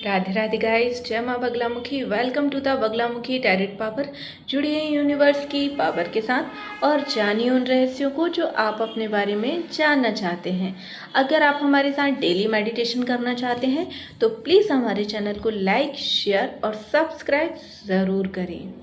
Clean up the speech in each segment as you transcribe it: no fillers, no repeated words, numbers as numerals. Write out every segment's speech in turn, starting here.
Radhe Radhe guys, जय माँ Baglamukhi. Welcome to the Baglamukhi tarot power. जुड़िए यूनिवर्स की पावर के साथ और जानिए उन रहस्यों को जो आप अपने बारे में जानना चाहते हैं। अगर आप हमारे साथ डेली मेडिटेशन करना चाहते हैं तो प्लीज़ हमारे चैनल को लाइक, शेयर और सब्सक्राइब ज़रूर करें।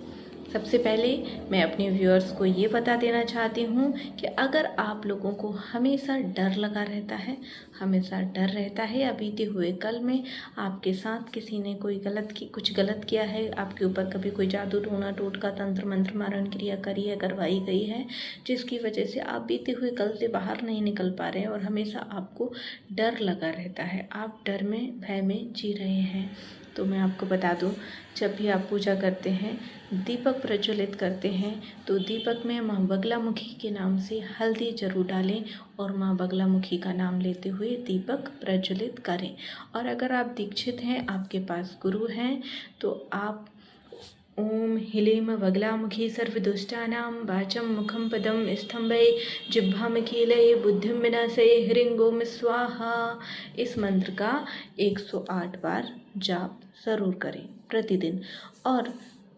सबसे पहले मैं अपने व्यूअर्स को ये बता देना चाहती हूँ कि अगर आप लोगों को हमेशा डर लगा रहता है, हमेशा डर रहता है या बीते हुए कल में आपके साथ किसी ने कुछ गलत किया है, आपके ऊपर कभी कोई जादू टोना टोटका तंत्र मंत्र मारण क्रिया करी है, करवाई गई है, जिसकी वजह से आप बीते हुए कल से बाहर नहीं निकल पा रहे हैं और हमेशा आपको डर लगा रहता है, आप डर में भय में जी रहे हैं, तो मैं आपको बता दूं, जब भी आप पूजा करते हैं, दीपक प्रज्वलित करते हैं, तो दीपक में माँ बगलामुखी के नाम से हल्दी जरूर डालें और माँ बगलामुखी का नाम लेते हुए दीपक प्रज्वलित करें। और अगर आप दीक्षित हैं, आपके पास गुरु हैं, तो आप ओम ह्लीं बगलामुखी सर्वदुष्टानां वाचं मुखं पदं स्तंभये जिह्वां कीलये बुद्धिं विनाशये ह्रीं ओम स्वाहा इस मंत्र का 108 बार जाप ज़रूर करें प्रतिदिन। और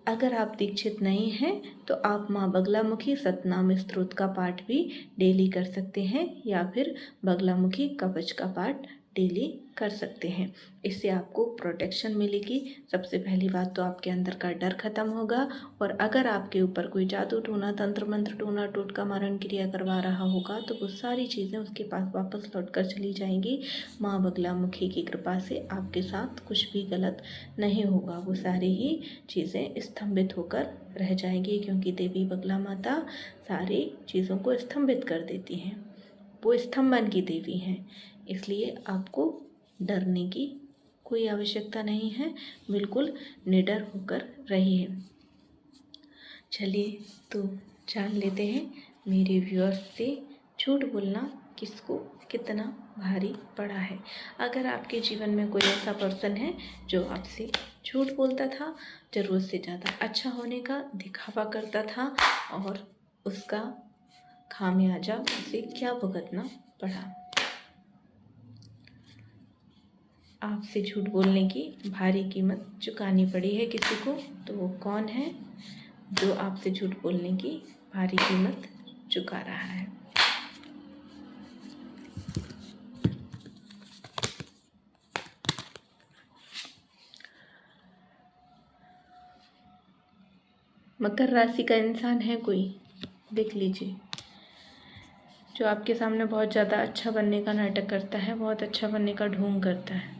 अगर आप दीक्षित नहीं हैं तो आप माँ बगलामुखी सतनाम स्तोत्र का पाठ भी डेली कर सकते हैं या फिर बगलामुखी कवच का पाठ डेली कर सकते हैं। इससे आपको प्रोटेक्शन मिलेगी। सबसे पहली बात तो आपके अंदर का डर खत्म होगा और अगर आपके ऊपर कोई जादू टोना तंत्र मंत्र टोना टोटका मारण क्रिया करवा रहा होगा तो वो सारी चीज़ें उसके पास वापस लौट कर चली जाएंगी। माँ बगलामुखी की कृपा से आपके साथ कुछ भी गलत नहीं होगा, वो सारी ही चीज़ें स्तंभित होकर रह जाएंगी, क्योंकि देवी बगला माता सारी चीज़ों को स्तंभित कर देती हैं, वो स्तंभन की देवी हैं। इसलिए आपको डरने की कोई आवश्यकता नहीं है, बिल्कुल निडर होकर रहिए। चलिए तो जान लेते हैं मेरे व्यूअर्स से झूठ बोलना किसको कितना भारी पड़ा है। अगर आपके जीवन में कोई ऐसा पर्सन है जो आपसे झूठ बोलता था, ज़रूरत से ज़्यादा अच्छा होने का दिखावा करता था और उसका खामियाजा उसे क्या भुगतना पड़ा, आपसे झूठ बोलने की भारी कीमत चुकानी पड़ी है किसी को, तो वो कौन है जो आपसे झूठ बोलने की भारी कीमत चुका रहा है। मकर राशि का इंसान है कोई, देख लीजिए, जो आपके सामने बहुत ज़्यादा अच्छा बनने का नाटक करता है, बहुत अच्छा बनने का ढोंग करता है।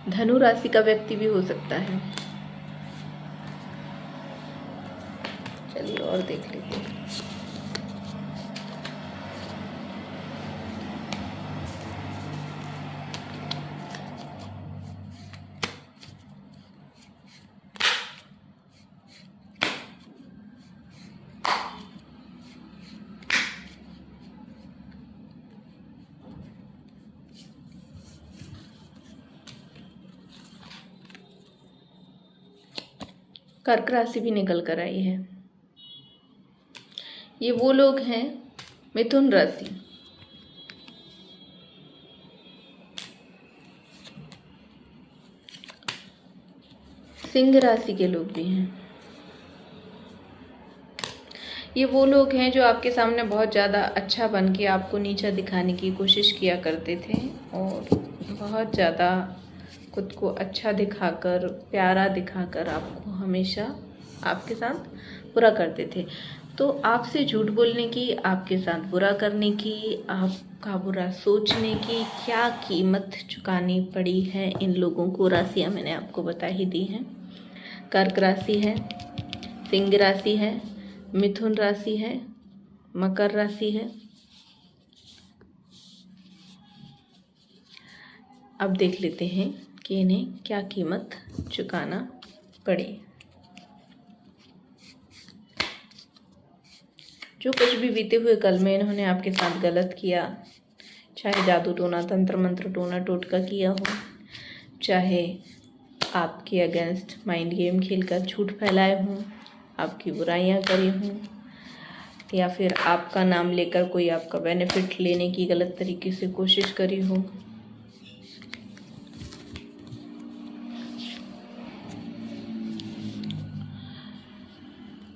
धनु राशि का व्यक्ति भी हो सकता है। चलिए और देख लेते हैं। कर्क राशि भी निकल कर आई है। ये वो लोग हैं, मिथुन राशि, सिंह राशि के लोग भी हैं। ये वो लोग हैं जो आपके सामने बहुत ज़्यादा अच्छा बन के आपको नीचा दिखाने की कोशिश किया करते थे और बहुत ज़्यादा खुद को अच्छा दिखाकर, प्यारा दिखाकर आपको हमेशा आपके साथ बुरा करते थे। तो आपसे झूठ बोलने की, आपके साथ बुरा करने की, आपका बुरा सोचने की क्या कीमत चुकानी पड़ी है इन लोगों को। राशियाँ मैंने आपको बता ही दी हैं। कर्क राशि है, सिंह राशि है, मिथुन राशि है, मकर राशि है। अब देख लेते हैं कि इन्हें क्या कीमत चुकाना पड़े। जो कुछ भी बीते हुए कल में इन्होंने आपके साथ गलत किया, चाहे जादू टोना तंत्र मंत्र टोना टोटका किया हो, चाहे आपके अगेंस्ट माइंड गेम खेलकर झूठ फैलाए हों, आपकी बुराइयां करी हों, या फिर आपका नाम लेकर कोई आपका बेनिफिट लेने की गलत तरीके से कोशिश करी हो।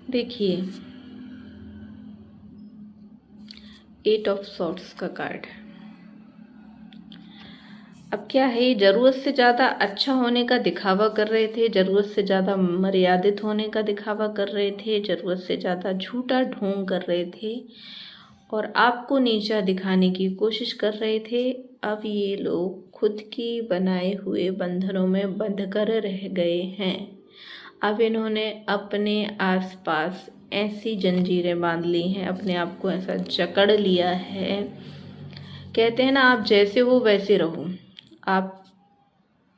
देखिए, 8 ऑफ सॉर्ड्स का कार्ड है। अब क्या है, ज़रूरत से ज़्यादा अच्छा होने का दिखावा कर रहे थे, ज़रूरत से ज़्यादा मर्यादित होने का दिखावा कर रहे थे, ज़रूरत से ज़्यादा झूठा ढोंग कर रहे थे और आपको नीचा दिखाने की कोशिश कर रहे थे। अब ये लोग खुद की बनाए हुए बंधनों में बंध कर रह गए हैं। अब इन्होंने अपने आसपास ऐसी जंजीरें बांध ली हैं, अपने आप को ऐसा जकड़ लिया है। कहते हैं ना, आप जैसे हो वैसे रहो। आप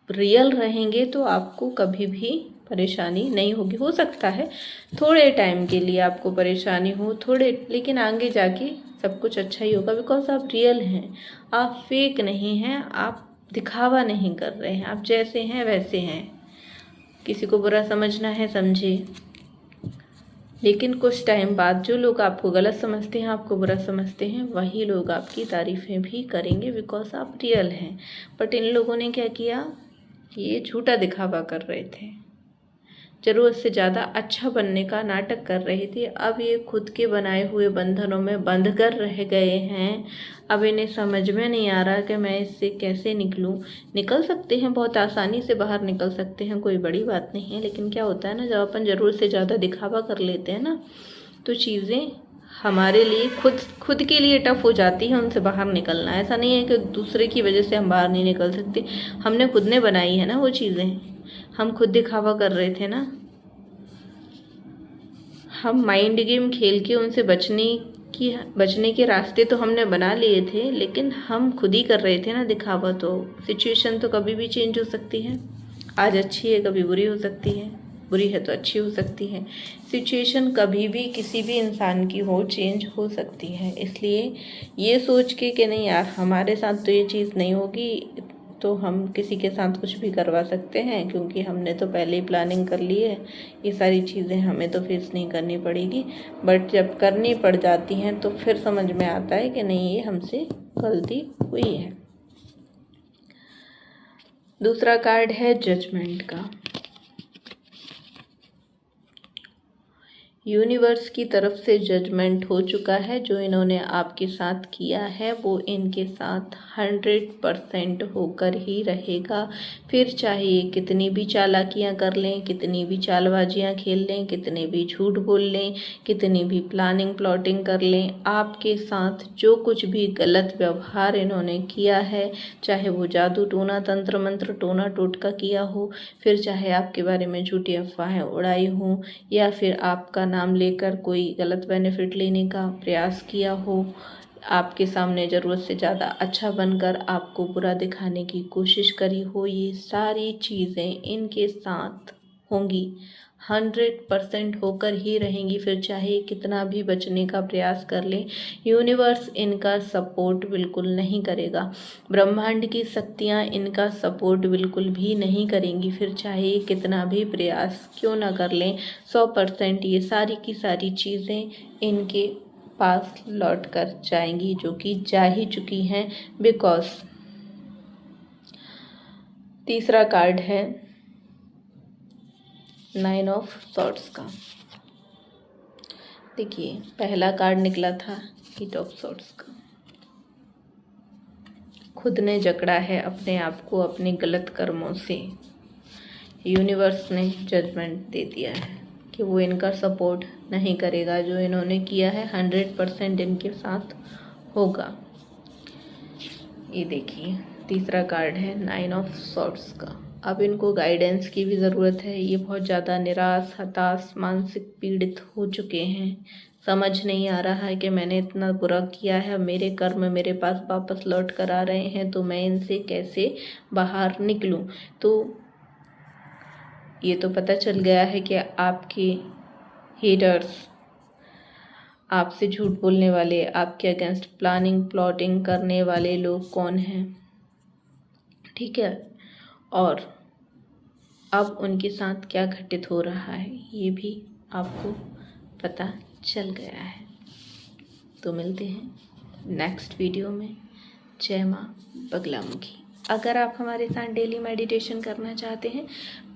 रियल रहेंगे तो आपको कभी भी परेशानी नहीं होगी। हो सकता है थोड़े टाइम के लिए आपको परेशानी हो, लेकिन आगे जाके सब कुछ अच्छा ही होगा, बिकॉज आप रियल हैं, आप फेक नहीं हैं, आप दिखावा नहीं कर रहे हैं, आप जैसे हैं वैसे हैं। किसी को बुरा समझना है समझे, लेकिन कुछ टाइम बाद जो लोग आपको गलत समझते हैं, आपको बुरा समझते हैं, वही लोग आपकी तारीफ़ें भी करेंगे, बिकॉज आप रियल हैं। बट इन लोगों ने क्या किया, ये झूठा दिखावा कर रहे थे, ज़रूरत से ज़्यादा अच्छा बनने का नाटक कर रहे थे। अब ये खुद के बनाए हुए बंधनों में बंध कर रह गए हैं। अब इन्हें समझ में नहीं आ रहा कि मैं इससे कैसे निकलूं। निकल सकते हैं, बहुत आसानी से बाहर निकल सकते हैं, कोई बड़ी बात नहीं है। लेकिन क्या होता है ना, जब अपन ज़रूरत से ज़्यादा दिखावा कर लेते हैं ना, तो चीज़ें हमारे लिए खुद के लिए टफ हो जाती है उनसे बाहर निकलना। ऐसा नहीं है कि दूसरे की वजह से हम बाहर नहीं निकल सकते, हमने खुद ने बनाई है ना वो चीज़ें। हम खुद दिखावा कर रहे थे ना, हम माइंड गेम खेल के उनसे बचने के रास्ते तो हमने बना लिए थे, लेकिन हम खुद ही कर रहे थे ना दिखावा। तो सिचुएशन तो कभी भी चेंज हो सकती है, आज अच्छी है कभी बुरी हो सकती है, बुरी है तो अच्छी हो सकती है। सिचुएशन कभी भी किसी भी इंसान की चेंज हो सकती है। इसलिए ये सोच के कि नहीं यार हमारे साथ तो ये चीज़ नहीं होगी, तो हम किसी के साथ कुछ भी करवा सकते हैं, क्योंकि हमने तो पहले ही प्लानिंग कर ली है, ये सारी चीज़ें हमें तो फेस नहीं करनी पड़ेगी। बट जब करनी पड़ जाती हैं तो फिर समझ में आता है कि नहीं, ये हमसे गलती हुई है। दूसरा कार्ड है जजमेंट का। यूनिवर्स की तरफ से जजमेंट हो चुका है। जो इन्होंने आपके साथ किया है वो इनके साथ 100% होकर ही रहेगा। फिर चाहे ये कितनी भी चालाकियां कर लें, कितनी भी चालबाजियां खेल लें, कितने भी झूठ बोल लें, कितनी भी प्लानिंग प्लॉटिंग कर लें, आपके साथ जो कुछ भी गलत व्यवहार इन्होंने किया है, चाहे वो जादू टोना तंत्र मंत्र टोना टोटका किया हो, फिर चाहे आपके बारे में झूठी अफवाहें उड़ाई हों, या फिर आपका नाम लेकर कोई गलत बेनिफिट लेने का प्रयास किया हो, आपके सामने ज़रूरत से ज़्यादा अच्छा बनकर आपको बुरा दिखाने की कोशिश करी हो, ये सारी चीज़ें इनके साथ होंगी, 100% होकर ही रहेंगी। फिर चाहे कितना भी बचने का प्रयास कर ले, यूनिवर्स इनका सपोर्ट बिल्कुल नहीं करेगा, ब्रह्मांड की शक्तियाँ इनका सपोर्ट बिल्कुल भी नहीं करेंगी। फिर चाहे कितना भी प्रयास क्यों ना कर लें, 100% ये सारी की सारी चीज़ें इनके पास लौट कर जाएंगी, जो कि जा ही चुकी हैं। बिकॉज तीसरा कार्ड है 9 ऑफ सॉर्ड्स का। देखिए, पहला कार्ड निकला था 8 ऑफ सॉर्ड्स का। खुद ने जकड़ा है अपने आप को अपने गलत कर्मों से। यूनिवर्स ने जजमेंट दे दिया है कि वो इनका सपोर्ट नहीं करेगा, जो इन्होंने किया है 100% इनके साथ होगा। ये देखिए, तीसरा कार्ड है 9 ऑफ सॉर्ड्स का। अब इनको गाइडेंस की भी ज़रूरत है। ये बहुत ज़्यादा निराश, हताश, मानसिक पीड़ित हो चुके हैं। समझ नहीं आ रहा है कि मैंने इतना बुरा किया है, मेरे कर्म मेरे पास वापस लौट कर आ रहे हैं, तो मैं इनसे कैसे बाहर निकलूं। तो ये तो पता चल गया है कि आपके हेटर्स, आपसे झूठ बोलने वाले, आपके अगेंस्ट प्लानिंग प्लॉटिंग करने वाले लोग कौन हैं, ठीक है। और अब उनके साथ क्या घटित हो रहा है ये भी आपको पता चल गया है। तो मिलते हैं नेक्स्ट वीडियो में। जय माँ बगलामुखी। अगर आप हमारे साथ डेली मेडिटेशन करना चाहते हैं,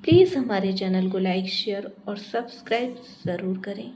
प्लीज़ हमारे चैनल को लाइक, शेयर और सब्सक्राइब ज़रूर करें।